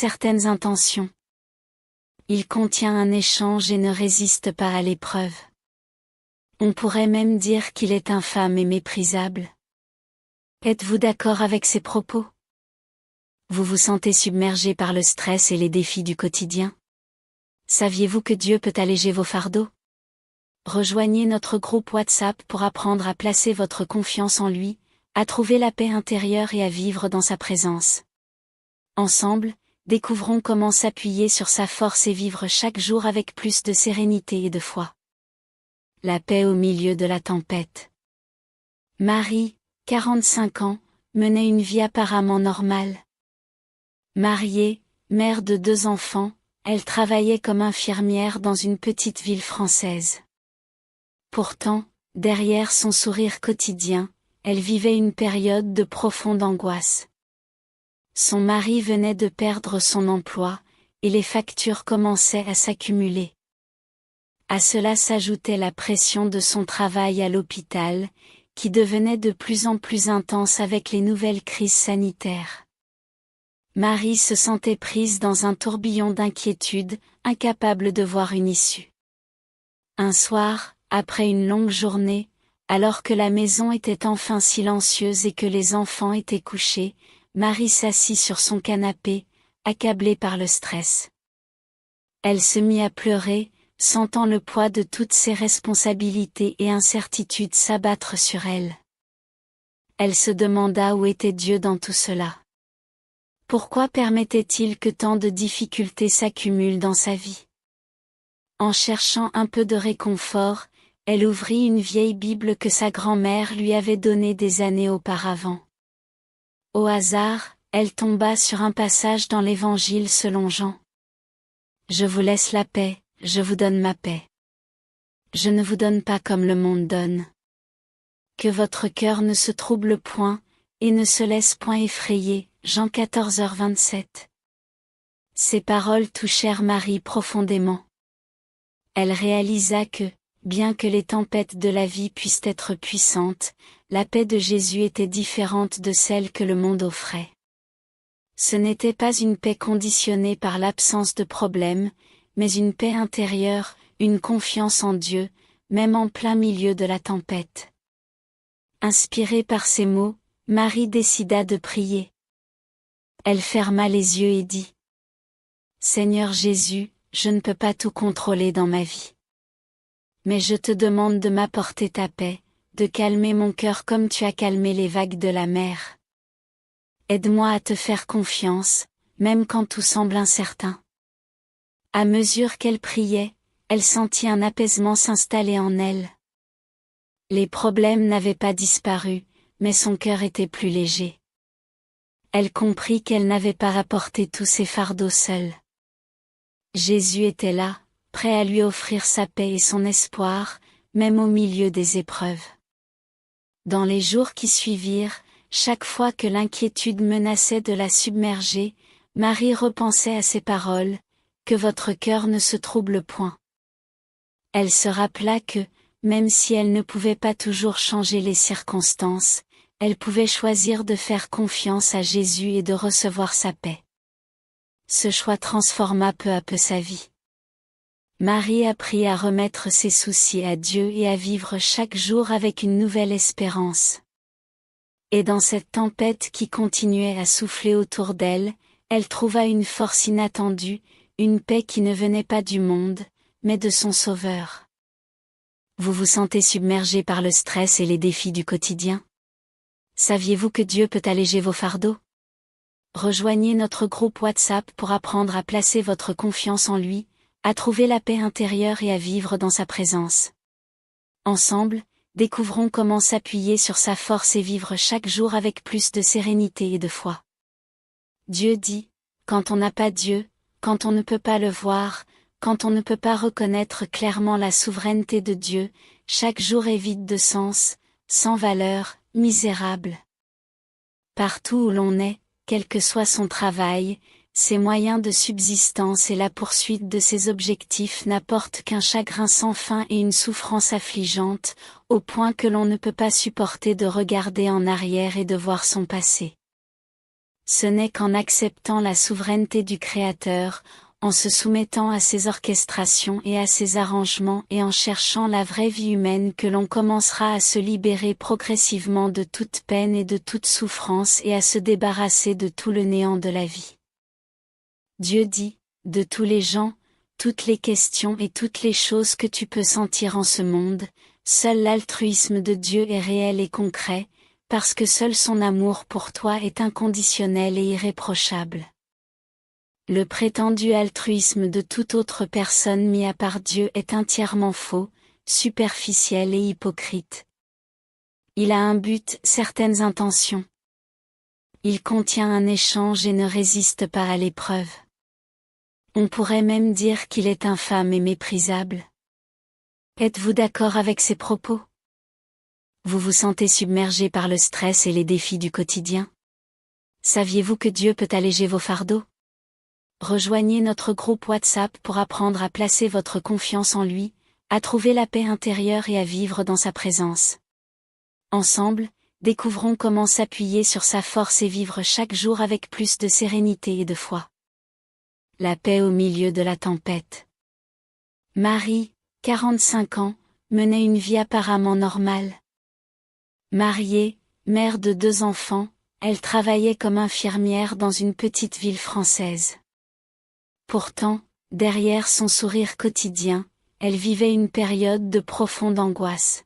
certaines intentions. Il contient un échange et ne résiste pas à l'épreuve. On pourrait même dire qu'il est infâme et méprisable. Êtes-vous d'accord avec ces propos? Vous vous sentez submergé par le stress et les défis du quotidien? Saviez-vous que Dieu peut alléger vos fardeaux? Rejoignez notre groupe WhatsApp pour apprendre à placer votre confiance en lui, à trouver la paix intérieure et à vivre dans sa présence. Ensemble, découvrons comment s'appuyer sur sa force et vivre chaque jour avec plus de sérénité et de foi. La paix au milieu de la tempête. Marie, 45 ans, menait une vie apparemment normale. Mariée, mère de 2 enfants, elle travaillait comme infirmière dans une petite ville française. Pourtant, derrière son sourire quotidien, elle vivait une période de profonde angoisse. Son mari venait de perdre son emploi, et les factures commençaient à s'accumuler. À cela s'ajoutait la pression de son travail à l'hôpital, qui devenait de plus en plus intense avec les nouvelles crises sanitaires. Marie se sentait prise dans un tourbillon d'inquiétude, incapable de voir une issue. Un soir, après une longue journée, alors que la maison était enfin silencieuse et que les enfants étaient couchés, Marie s'assit sur son canapé, accablée par le stress. Elle se mit à pleurer, sentant le poids de toutes ses responsabilités et incertitudes s'abattre sur elle. Elle se demanda où était Dieu dans tout cela. Pourquoi permettait-il que tant de difficultés s'accumulent dans sa vie? En cherchant un peu de réconfort, elle ouvrit une vieille Bible que sa grand-mère lui avait donnée des années auparavant. Au hasard, elle tomba sur un passage dans l'Évangile selon Jean. « Je vous laisse la paix, je vous donne ma paix. Je ne vous donne pas comme le monde donne. Que votre cœur ne se trouble point, et ne se laisse point effrayer. » Jean 14h27. Ces paroles touchèrent Marie profondément. Elle réalisa que, bien que les tempêtes de la vie puissent être puissantes, la paix de Jésus était différente de celle que le monde offrait. Ce n'était pas une paix conditionnée par l'absence de problèmes, mais une paix intérieure, une confiance en Dieu, même en plein milieu de la tempête. Inspirée par ces mots, Marie décida de prier. Elle ferma les yeux et dit : « Seigneur Jésus, je ne peux pas tout contrôler dans ma vie. Mais je te demande de m'apporter ta paix, de calmer mon cœur comme tu as calmé les vagues de la mer. Aide-moi à te faire confiance, même quand tout semble incertain. » À mesure qu'elle priait, elle sentit un apaisement s'installer en elle. Les problèmes n'avaient pas disparu, mais son cœur était plus léger. Elle comprit qu'elle n'avait pas rapporté tous ses fardeaux seule. Jésus était là, prêt à lui offrir sa paix et son espoir, même au milieu des épreuves. Dans les jours qui suivirent, chaque fois que l'inquiétude menaçait de la submerger, Marie repensait à ces paroles, « Que votre cœur ne se trouble point ». Elle se rappela que, même si elle ne pouvait pas toujours changer les circonstances, elle pouvait choisir de faire confiance à Jésus et de recevoir sa paix. Ce choix transforma peu à peu sa vie. Marie apprit à remettre ses soucis à Dieu et à vivre chaque jour avec une nouvelle espérance. Et dans cette tempête qui continuait à souffler autour d'elle, elle trouva une force inattendue, une paix qui ne venait pas du monde, mais de son Sauveur. Vous vous sentez submergé par le stress et les défis du quotidien? Saviez-vous que Dieu peut alléger vos fardeaux? Rejoignez notre groupe WhatsApp pour apprendre à placer votre confiance en lui, à trouver la paix intérieure et à vivre dans sa présence. Ensemble, découvrons comment s'appuyer sur sa force et vivre chaque jour avec plus de sérénité et de foi. Dieu dit, quand on n'a pas Dieu, quand on ne peut pas le voir, quand on ne peut pas reconnaître clairement la souveraineté de Dieu, chaque jour est vide de sens, sans valeur, misérable. Partout où l'on est, quel que soit son travail, ses moyens de subsistance et la poursuite de ses objectifs n'apportent qu'un chagrin sans fin et une souffrance affligeante, au point que l'on ne peut pas supporter de regarder en arrière et de voir son passé. Ce n'est qu'en acceptant la souveraineté du Créateur, en se soumettant à ses orchestrations et à ses arrangements et en cherchant la vraie vie humaine que l'on commencera à se libérer progressivement de toute peine et de toute souffrance et à se débarrasser de tout le néant de la vie. Dieu dit, de tous les gens, toutes les questions et toutes les choses que tu peux sentir en ce monde, seul l'altruisme de Dieu est réel et concret, parce que seul son amour pour toi est inconditionnel et irréprochable. Le prétendu altruisme de toute autre personne mis à part Dieu est entièrement faux, superficiel et hypocrite. Il a un but, certaines intentions. Il contient un échange et ne résiste pas à l'épreuve. On pourrait même dire qu'il est infâme et méprisable. Êtes-vous d'accord avec ces propos? Vous vous sentez submergé par le stress et les défis du quotidien? Saviez-vous que Dieu peut alléger vos fardeaux? Rejoignez notre groupe WhatsApp pour apprendre à placer votre confiance en lui, à trouver la paix intérieure et à vivre dans sa présence. Ensemble, découvrons comment s'appuyer sur sa force et vivre chaque jour avec plus de sérénité et de foi. La paix au milieu de la tempête. Marie, 45 ans, menait une vie apparemment normale. Mariée, mère de 2 enfants, elle travaillait comme infirmière dans une petite ville française. Pourtant, derrière son sourire quotidien, elle vivait une période de profonde angoisse.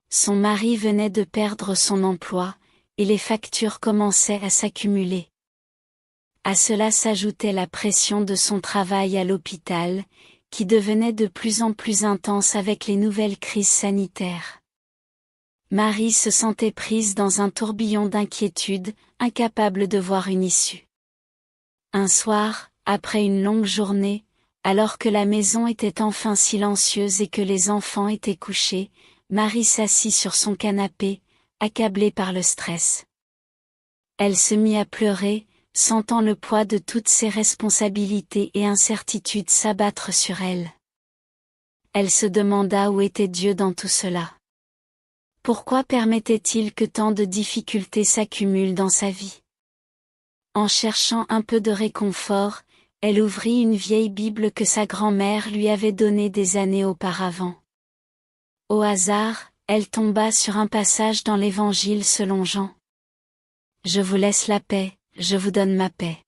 Son mari venait de perdre son emploi, et les factures commençaient à s'accumuler. À cela s'ajoutait la pression de son travail à l'hôpital, qui devenait de plus en plus intense avec les nouvelles crises sanitaires. Marie se sentait prise dans un tourbillon d'inquiétude, incapable de voir une issue. Un soir, après une longue journée, alors que la maison était enfin silencieuse et que les enfants étaient couchés, Marie s'assit sur son canapé, accablée par le stress. Elle se mit à pleurer, sentant le poids de toutes ses responsabilités et incertitudes s'abattre sur elle. Elle se demanda où était Dieu dans tout cela. Pourquoi permettait-il que tant de difficultés s'accumulent dans sa vie? En cherchant un peu de réconfort, elle ouvrit une vieille Bible que sa grand-mère lui avait donnée des années auparavant. Au hasard, elle tomba sur un passage dans l'Évangile selon Jean. « Je vous laisse la paix, je vous donne ma paix.